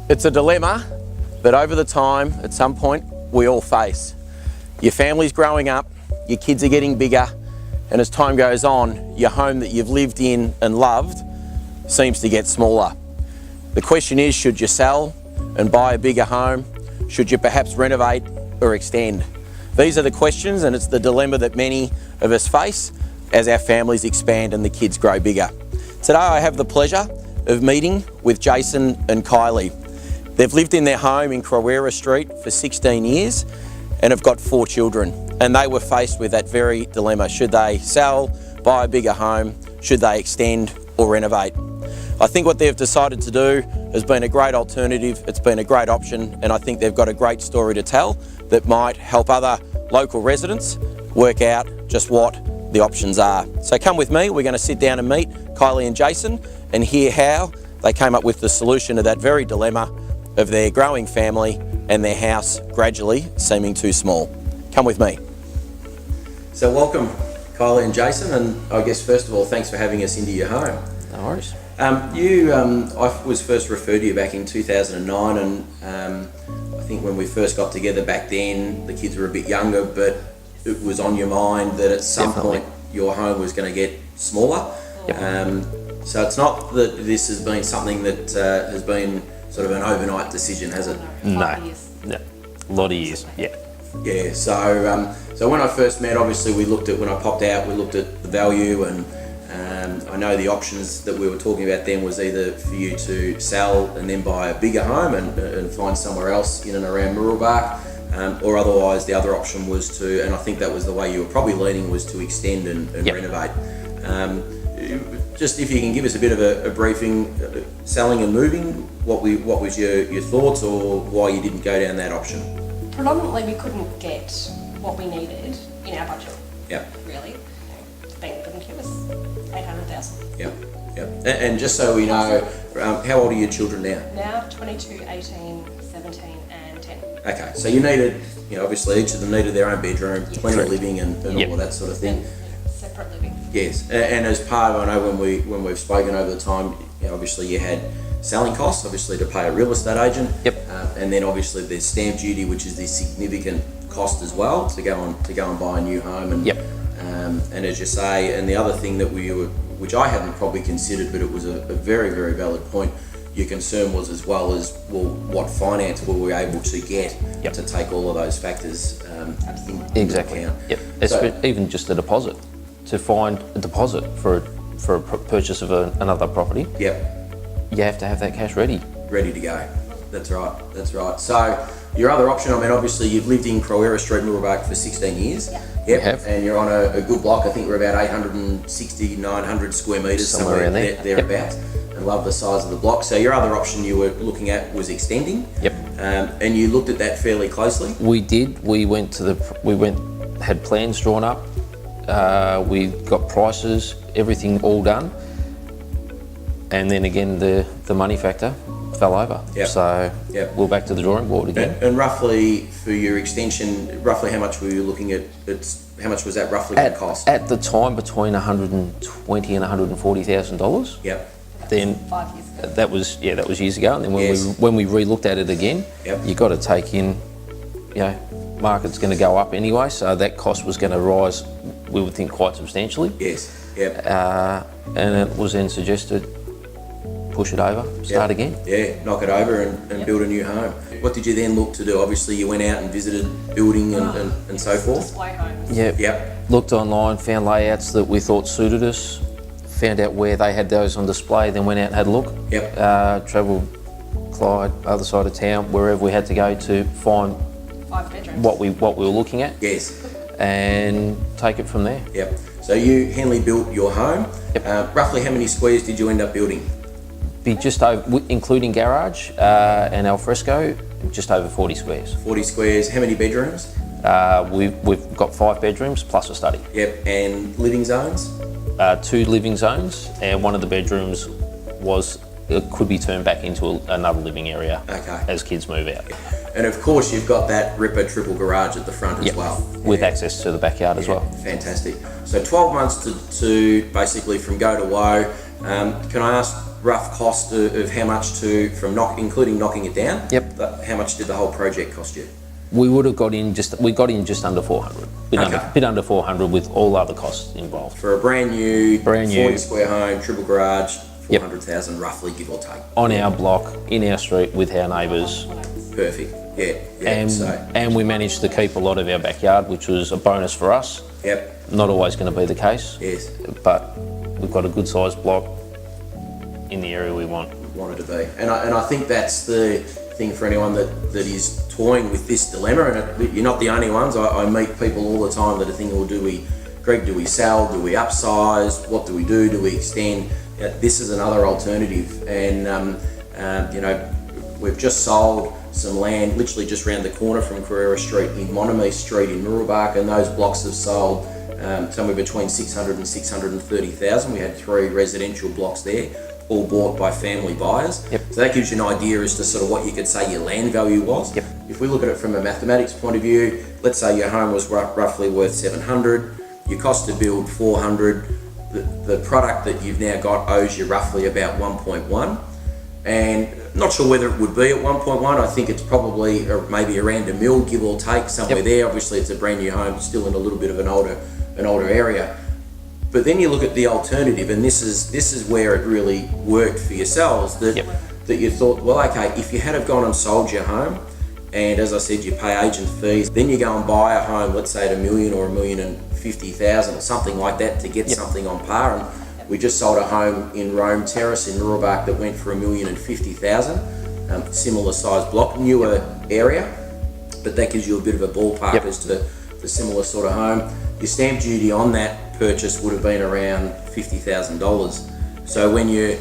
It's a dilemma that over the time, at some point, we all face. Your family's growing up, your kids are getting bigger, and as time goes on, your home that you've lived in and loved seems to get smaller. The question is, should you sell and buy a bigger home? Should you perhaps renovate or extend? These are the questions, and it's the dilemma that many of us face as our families expand and the kids grow bigger. Today I have the pleasure of meeting with Jason and Kylie. They've lived in their home in Mooroolbark Street for 16 years and have got 4 children. And they were faced with that very dilemma. Should they sell, buy a bigger home? Should they extend or renovate? I think what they've decided to do has been a great alternative. It's been a great option, and I think they've got a great story to tell that might help other local residents work out just what the options are. So come with me, we're going to sit down and meet Kylie and Jason and hear how they came up with the solution to that very dilemma of their growing family and their house gradually seeming too small. Come with me. So welcome Kylie and Jason, and I guess first of all, thanks for having us into your home. No worries. I was first referred to you back in 2009, and I think when we first got together back then, the kids were a bit younger, but it was on your mind that at some point your home was going to get smaller. Yep. So it's not that this has been something that has been sort of an overnight decision, has it? No, a lot of years, yeah. Yeah, so when I first met, obviously when I popped out, we looked at the value, and I know the options that we were talking about then was either for you to sell and then buy a bigger home and find somewhere else in and around Mooroolbark, or otherwise the other option was to, and I think that was the way you were probably leaning, was to extend and renovate. Just if you can give us a bit of a briefing, selling and moving, what was your thoughts, or why you didn't go down that option? Predominantly we couldn't get what we needed in our budget. Yep. Really. The bank couldn't give us 800,000. Yep. Yep. And just so we know, how old are your children now? Now 22, 18, 17 and 10. Okay, so you needed, obviously each of them needed their own bedroom, plenty of living and all of that sort of thing. And separate living. Yes, and as part of, I know when we've spoken over the time, obviously you had selling costs, obviously to pay a real estate agent. Yep. And then obviously there's stamp duty, which is the significant cost as well to go and buy a new home. And and as you say, and the other thing that which I hadn't probably considered, but it was a very, very valid point. Your concern was as well as, well, what finance were we able to get to take all of those factors into account? Yep. So, even just a deposit, to find a deposit for a purchase of another property. Yep. You have to have that cash ready to go. That's right. So your other option, I mean, obviously you've lived in Mooroolbark Street, Mooroolbark for 16 years. Yep. And you're on a good block. I think we're about 860, 900 square metres, somewhere around thereabouts. And love the size of the block. So your other option you were looking at was extending. Yep. And you looked at that fairly closely. We did. We had plans drawn up. We got prices, everything all done. And then again, the money factor fell over. Yep. So we're back to the drawing board again. And roughly for your extension, roughly how much were you looking at? How much was that roughly going to cost? At the time, between $120,000 and $140,000. Yep. Then 5 years ago. that was years ago. And then when we re-looked at it again, you got to take in, market's going to go up anyway, so that cost was going to rise, we would think, quite substantially. Yes. Yep. And it was then suggested, push it over, start again. Yeah, knock it over and build a new home. What did you then look to do? Obviously you went out and visited building and so forth. Display homes. Yep. Looked online, found layouts that we thought suited us, found out where they had those on display, then went out and had a look. Yep. Travelled Clyde, other side of town, wherever we had to go to find 5 bedrooms. what we were looking at. Yes. And take it from there. Yep. So you Henley built your home. Yep. Roughly how many squares did you end up building? Be just over, including garage and alfresco, just over 40 squares. 40 squares. How many bedrooms? We've got 5 bedrooms plus a study. Yep. And living zones? 2 living zones, and one of the bedrooms could be turned back into another living area as kids move out. And of course you've got that ripper triple garage at the front as well. With access to the backyard as well. Fantastic. So 12 months to basically from go to woe. Can I ask, rough cost of how much including knocking it down? Yep. How much did the whole project cost you? We would have got in just under 400. Bit under 400 with all other costs involved. For a brand new 40 square home, triple garage, 400,000 roughly, give or take. On our block, in our street, with our neighbours. Perfect. Yeah. And we managed to keep a lot of our backyard, which was a bonus for us. Yep. Not always going to be the case. Yes. But we've got a good sized block in the area we want it to be. And I think that's the thing for anyone that is toying with this dilemma, and you're not the only ones. I meet people all the time that are thinking, well, do we sell, do we upsize, what do we do, do we extend? This is another alternative, and we've just sold some land literally just around the corner from Carrera Street in Monomy Street in Mooroolbark, and those blocks have sold somewhere between 600 and 630,000. We had 3 residential blocks there, all bought by family buyers. Yep. So that gives you an idea as to sort of what you could say your land value was. Yep. If we look at it from a mathematics point of view, let's say your home was roughly worth 700, your cost to build 400, the product that you've now got owes you roughly about 1.1, and not sure whether it would be at 1.1. I think it's probably maybe around $1 million, give or take, somewhere there. Obviously it's a brand new home, still in a little bit of an older area. But then you look at the alternative, and this is where it really worked for yourselves, that you thought, well, okay, if you had have gone and sold your home, and as I said, you pay agent fees, then you go and buy a home, let's say at $1 million or $1,050,000 or something like that to get something on par. And we just sold a home in Rome Terrace in Mooroolbark that went for $1,050,000, similar size block, newer area, but that gives you a bit of a ballpark as to the similar sort of home. Your stamp duty on that purchase would have been around $50,000. So when you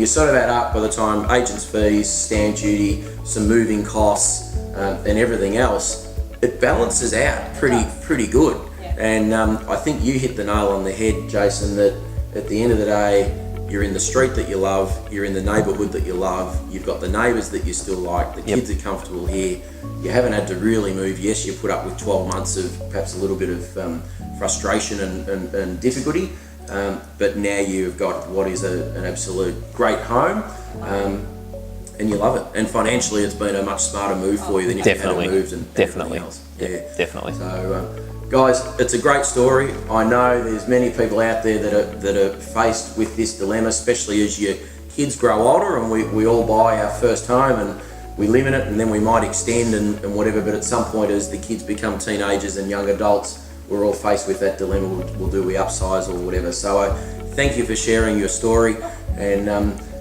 sort of add up, by the time agents' fees, stamp duty, some moving costs, and everything else, it balances out pretty good. Yeah. And I think you hit the nail on the head, Jason, that at the end of the day, you're in the street that you love, you're in the neighbourhood that you love, you've got the neighbours that you still like, the kids are comfortable here, you haven't had to really move. Yes, you put up with 12 months of perhaps a little bit of frustration and difficulty, but now you've got what is an absolute great home, and you love it. And financially, it's been a much smarter move for you than if you had moved and everything else. Yeah, definitely. So, guys, it's a great story. I know there's many people out there that are faced with this dilemma, especially as your kids grow older, and we all buy our first home and we live in it, and then we might extend and whatever, but at some point as the kids become teenagers and young adults, we're all faced with that dilemma. Do we upsize or whatever? So I thank you for sharing your story, and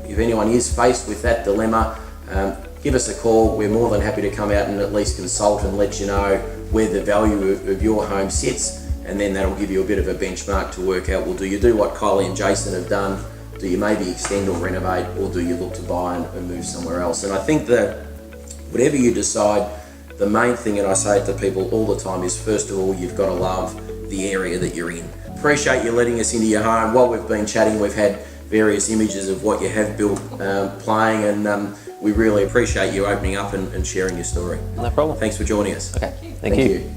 if anyone is faced with that dilemma, give us a call. We're more than happy to come out and at least consult and let you know where the value of your home sits, and then that'll give you a bit of a benchmark to work out, well, do you do what Kylie and Jason have done? Do you maybe extend or renovate, or do you look to buy and move somewhere else? And I think that whatever you decide, the main thing, and I say it to people all the time, is first of all, you've got to love the area that you're in. Appreciate you letting us into your home. While we've been chatting, we've had various images of what you have built playing, and we really appreciate you opening up and sharing your story. No problem. Thanks for joining us. Okay, thank you.